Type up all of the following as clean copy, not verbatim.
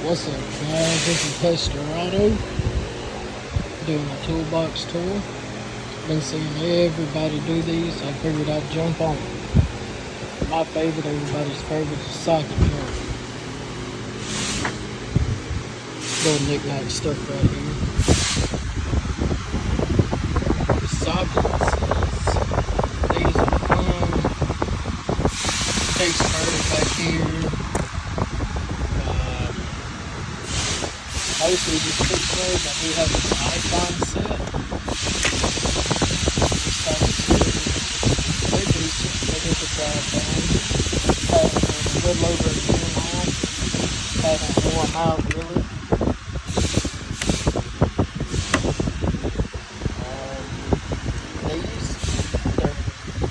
What's up, guys? This is Desperado doing a toolbox tour. Been seeing everybody do these, so I figured I'd jump on it. My favorite, everybody's favorite, is socket drawer. Little knick-knack stuff right here. The sockets, these are fun. Takes spurs back here. Mostly just fix those. I do have this icon set. They're decent. They're just a drive down. Had them a little over a year now. Haven't worn them out really. These, they're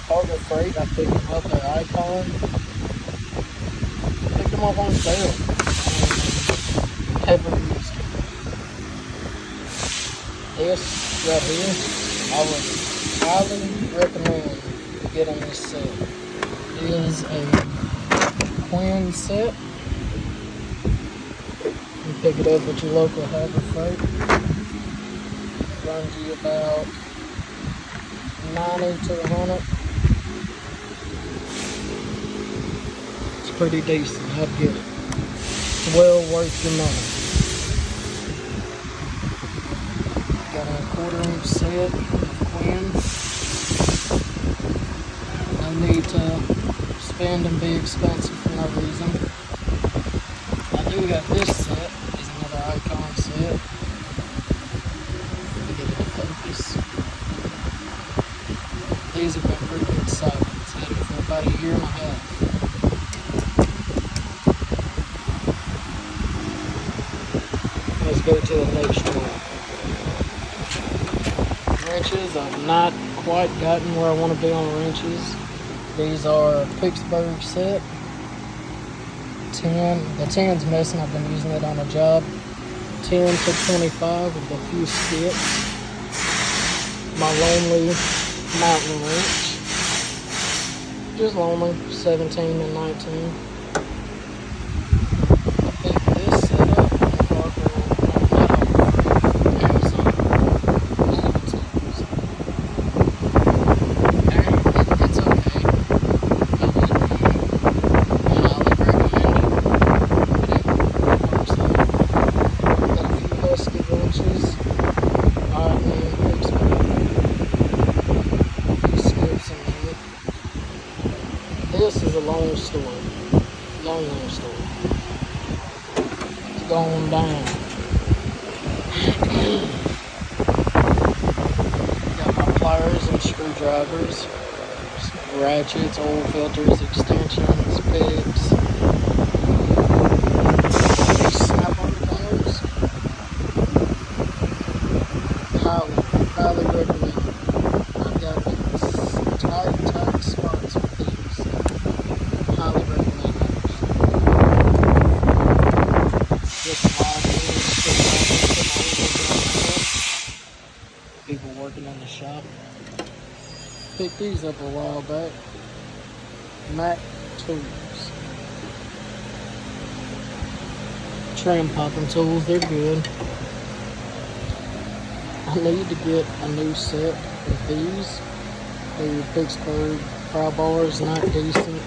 Harbor Freight. I picked them up at Icon. Picked them up on sale. Heavily used. This right here, I would highly recommend getting this set. It is a twin set. You pick it up at your local Harbor Freight. Runs you about 90 to 100. It's pretty decent. I'd get it. It's well worth your money. Got a 1/4 inch set of Quinn. No need to spend and be expensive for no reason. I do got this set. Is another Icon set. Let me get it in focus. These have been pretty good sockets. Had it for about a year and a half. Let's go to the next one. Wrenches, I've not quite gotten where I want to be on wrenches. These are a Pittsburgh set. 10, the 10's missing, I've been using it on a job. 10 to 25 with a few skips. My lonely mountain wrench. Just lonely, 17 and 19. I picked this set up from Amazon. It's okay. I wouldn't highly recommend it, but it works out. Got a few musky wrenches. Alright, man, Pittsburgh. Few skips in there. This is a long story. Long story. It's going down. Got my pliers and screwdrivers, ratchets, oil filters, extensions, picks. These snap-on cars. Highly recommend. I've got tight spots with these. Highly recommend those. Just people working in the shop. Picked these up a while back. Mac tools. Tram popping tools, they're good. I need to get a new set of these. The Pittsburgh pry bars, not decent.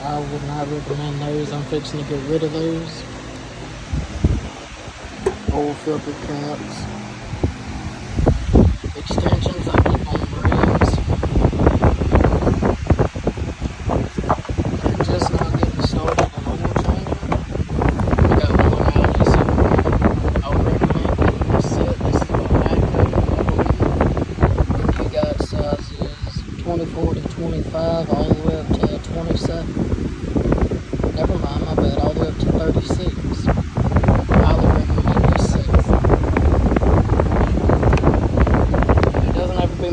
I would not recommend those. I'm fixing to get rid of those. Oil filter caps. Extensions I keep on rims. They're just not getting started on oil changing. I got one out, so I would recommend getting this set. This is about macro, I believe. If you got sizes 24 to 25 all the way up to 27. Never mind, my bad, all the way up to 36. Highly recommend this set. It doesn't have to be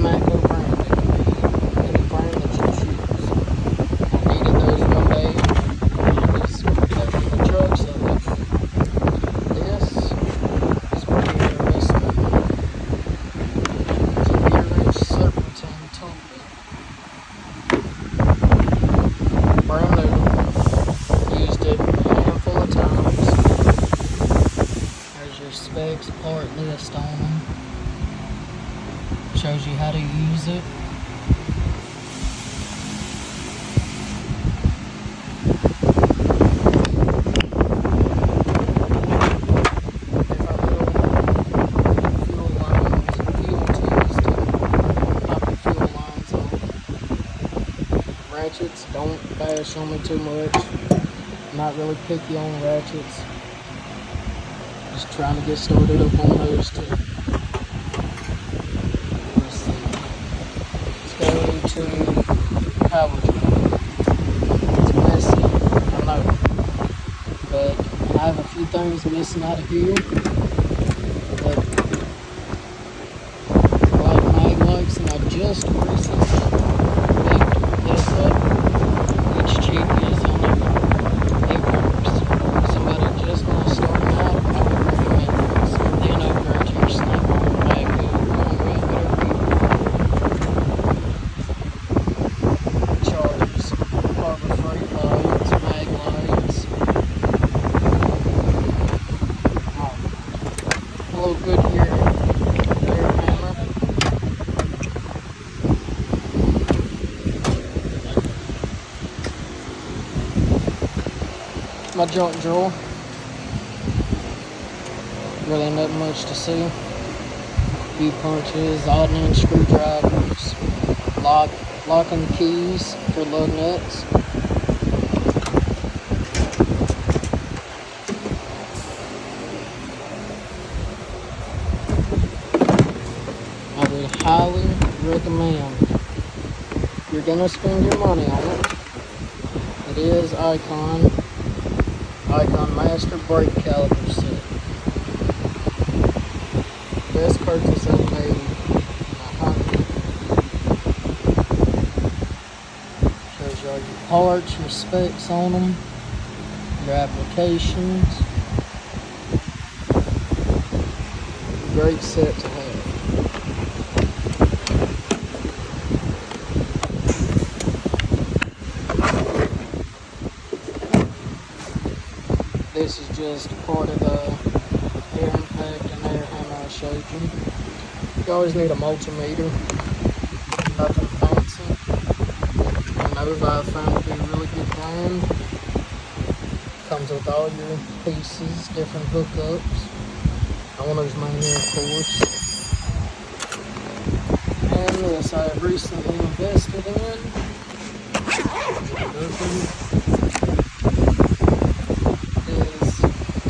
Toolbox part list on them. Shows you how to use it. Ratchets, don't bash on me too much. I'm not really picky on ratchets. Just trying to get started up on those too. Let's see. Let's go to power drill. It's messy, I know. But I have a few things missing out of here. But like mag lights, and I just recently this up. Each cheek is on it. It works. Somebody just now starting out, I would recommend this. Then over to your snap on the back of long run, whatever you chargers, Harbor Freight lights, mag lights. A little good here. My junk drawer, really not much to see. Few punches, odd end screwdrivers, locking keys for lug nuts. I would highly recommend, if you're gonna spend your money on it, it is Icon Master Brake Caliper Set. Best purchase I've made in a hundred. Shows you all your parts, your specs on them, your applications. Great set to have. This is just part of the air impact and air hammer I showed you. You always need a multimeter, nothing fancy. And those I found to be a really good brand. Comes with all your pieces, different hookups. Owner's manual, of course. And this I have recently invested in.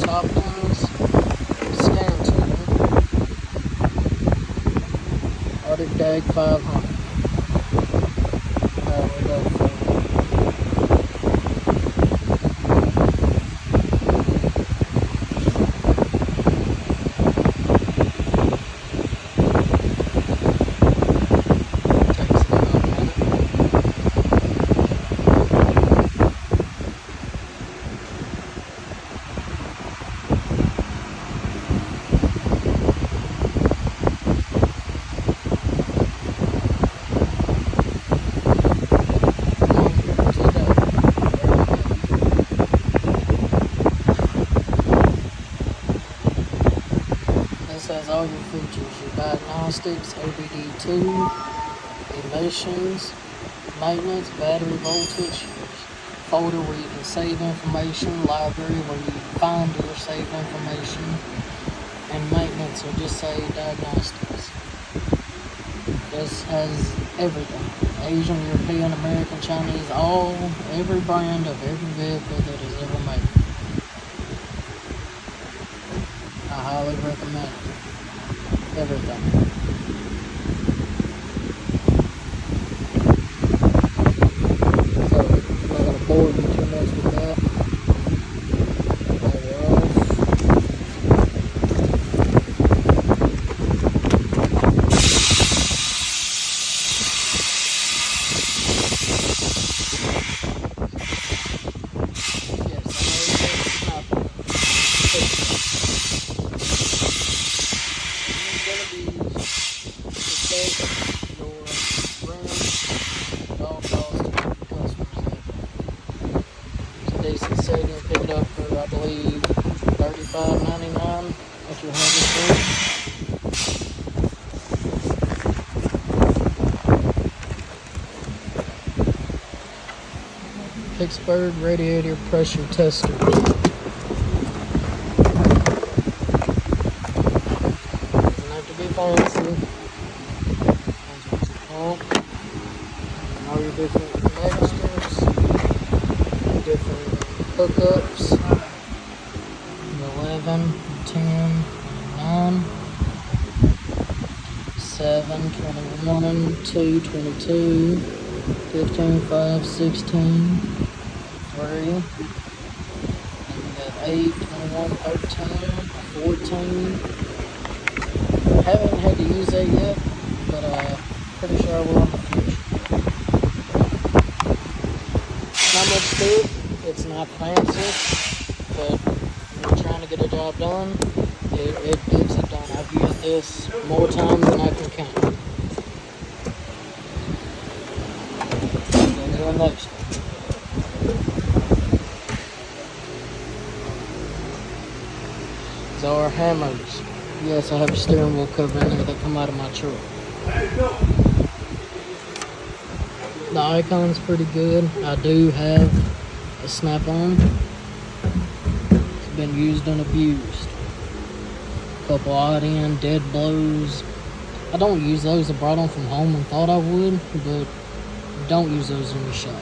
Toolbox scan tool, Arctic Dag 500. There we go. This has all your features, your diagnostics, OBD2, emissions, maintenance, battery voltage, folder where you can save information, library where you find your saved information, and maintenance will just say diagnostics. This has everything. Asian, European, American, Chinese, every brand of every vehicle that is ever made. I highly recommend it. Everything. So, I'm not going to bore you too much with that. Decent setting, pick it up for I believe $35.99 a what you'll have it for. Pittsburgh radiator pressure tester. Doesn't have to be fancy. All your different connectors, different hookups. 11, 10, 9, 7, 21, 2, 22, 15, 5, 16, 3, and we got 8, 21, 13, 14. Haven't had to use that yet, but pretty sure I will in the future. Not much to it. It's not fancy, but when you're trying to get a job done, it gets it done. I've used this more times than I can count. Go to the next one. These are hammers. Yes, I have a steering wheel cover in there that come out of my truck. The icon's pretty good. I do have a snap-on. It's been used and abused. A couple odd-end dead blows. I don't use those. I brought them from home and thought I would, but don't use those in your shop.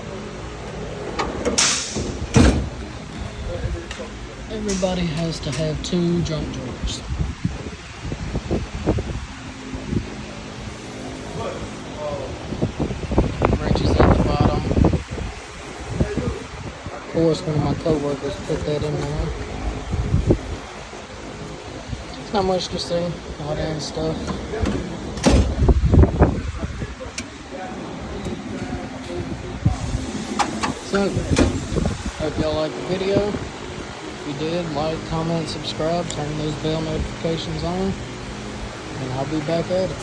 Everybody has to have 2 junk drawers. Wrenches at the bottom. Of course, one of my co-workers put that in there. It's not much to see. All that stuff. So, hope y'all liked the video. If you did, like, comment, subscribe, turn those bell notifications on, and I'll be back at it.